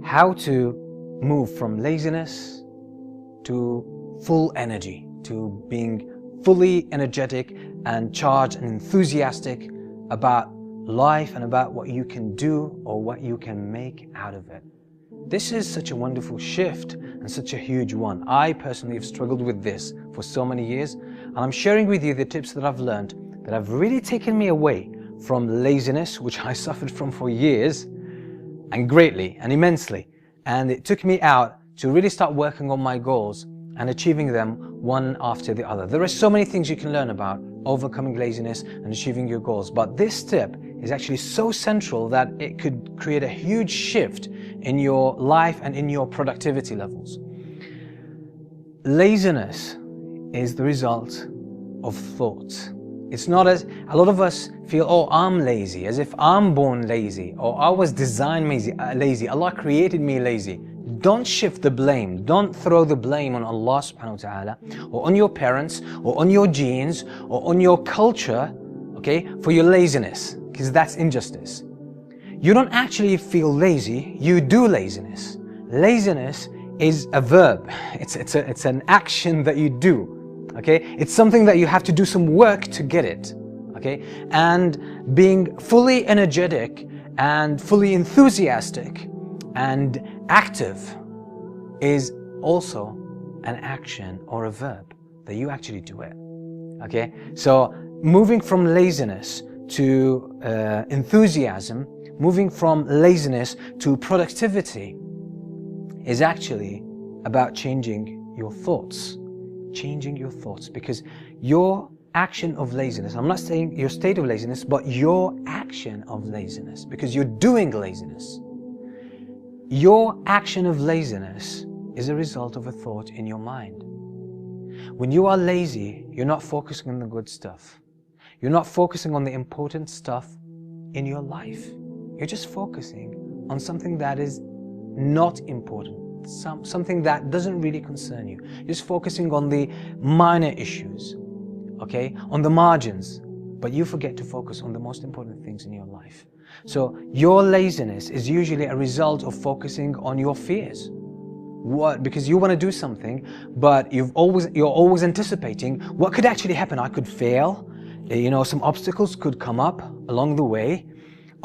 how to move from laziness to full energy, to being fully energetic and charged and enthusiastic about life and about what you can do or what you can make out of it. This is such a wonderful shift and such a huge one. I personally have struggled with this for so many years, and I'm sharing with you the tips that I've learned that have really taken me away from laziness, which I suffered from for years, and greatly and immensely. And it took me out to really start working on my goals and achieving them one after the other. There are so many things you can learn about overcoming laziness and achieving your goals, but this tip is actually so central that it could create a huge shift in your life and in your productivity levels. Laziness is the result of thoughts. It's not as a lot of us feel, oh, I'm lazy, as if I'm born lazy, or I was designed lazy, Allah created me lazy. Don't shift the blame. Don't throw the blame on Allah subhanahu wa ta'ala, or on your parents, or on your genes, or on your culture, okay, for your laziness, because that's injustice. You don't actually feel lazy, you do laziness. Laziness is a verb. It's an action that you do. Okay, it's something that you have to do some work to get it. Okay, and being fully energetic and fully enthusiastic and active is also an action or a verb that you actually do it. Okay, so moving from laziness to enthusiasm, moving from laziness to productivity is actually about changing your thoughts. Changing your thoughts, because your action of laziness, I'm not saying your state of laziness, but your action of laziness, because you're doing laziness. Your action of laziness is a result of a thought in your mind. When you are lazy, you're not focusing on the good stuff. You're not focusing on the important stuff in your life. You're just focusing on something that is not important. Something that doesn't really concern you. You're just focusing on the minor issues, okay, on the margins, but you forget to focus on the most important things in your life. So your laziness is usually a result of focusing on your fears. What? Because you want to do something, but you're always anticipating what could actually happen. I could fail, some obstacles could come up along the way,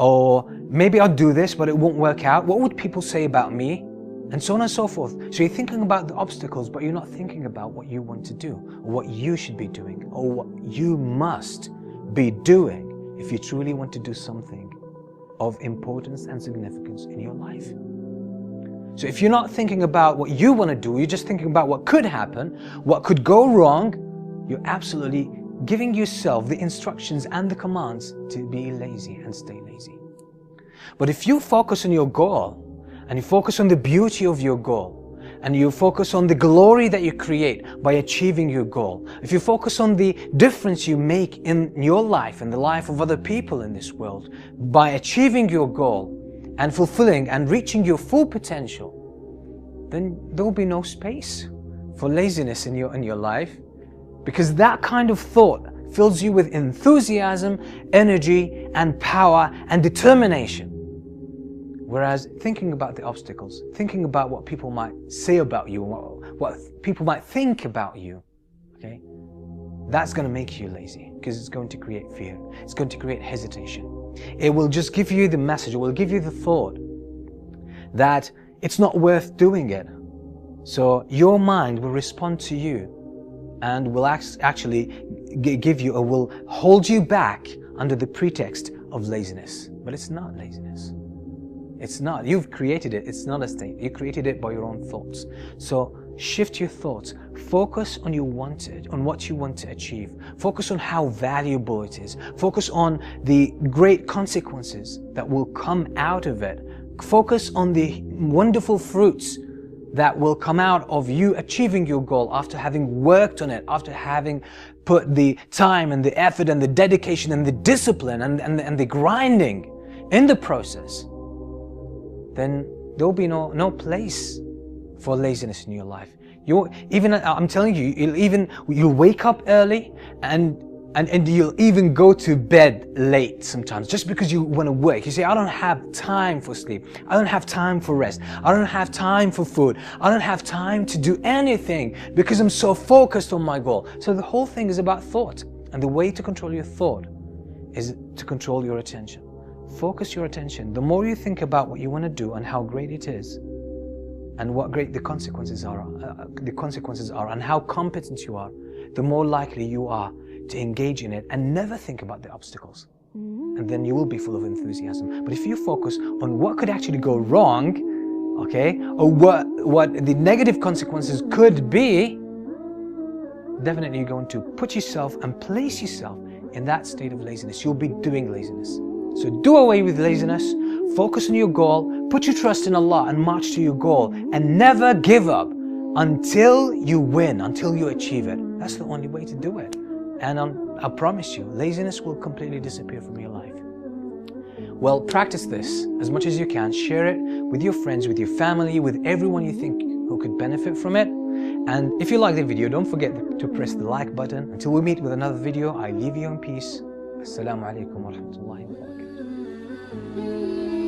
or maybe I'll do this, but it won't work out. What would people say about me? And so on and so forth. So you're thinking about the obstacles, but you're not thinking about what you want to do, or what you should be doing, or what you must be doing if you truly want to do something of importance and significance in your life. So if you're not thinking about what you want to do, you're just thinking about what could happen, what could go wrong, you're absolutely giving yourself the instructions and the commands to be lazy and stay lazy. But if you focus on your goal, and you focus on the beauty of your goal, and you focus on the glory that you create by achieving your goal, if you focus on the difference you make in your life and the life of other people in this world by achieving your goal and fulfilling and reaching your full potential, then there will be no space for laziness in your life, because that kind of thought fills you with enthusiasm, energy, and power and determination. Whereas thinking about the obstacles, thinking about what people might say about you, what people might think about you, okay, that's going to make you lazy, because it's going to create fear. It's going to create hesitation. It will just give you the message, it will give you the thought that it's not worth doing it. So your mind will respond to you and will actually give you, or will hold you back under the pretext of laziness. But it's not laziness. It's not. You've created it. It's not a state. You created it by your own thoughts. So shift your thoughts. Focus on what you want to achieve. Focus on how valuable it is. Focus on the great consequences that will come out of it. Focus on the wonderful fruits that will come out of you achieving your goal after having worked on it, after having put the time and the effort and the dedication and the discipline and the grinding in the process. Then there will be no place for laziness in your life. I'm telling you, you'll wake up early and And you'll even go to bed late sometimes just because you want to work. You say, I don't have time for sleep. I don't have time for rest. I don't have time for food. I don't have time to do anything because I'm so focused on my goal. So the whole thing is about thought. And the way to control your thought is to control your attention. Focus your attention. The more you think about what you want to do and how great it is, and what great the consequences are, and how competent you are, the more likely you are to engage in it and never think about the obstacles. And then you will be full of enthusiasm. But if you focus on what could actually go wrong, okay, or what the negative consequences could be, definitely you're going to put yourself and place yourself in that state of laziness. You'll be doing laziness. So do away with laziness, focus on your goal, put your trust in Allah and march to your goal, and never give up until you win, until you achieve it. That's the only way to do it. And I promise you, laziness will completely disappear from your life. Well, practice this as much as you can. Share it with your friends, with your family, with everyone you think who could benefit from it. And if you like the video, don't forget to press the like button. Until we meet with another video, I leave you in peace. Assalamu alaikum wa rahmatullahi wa barakatuh.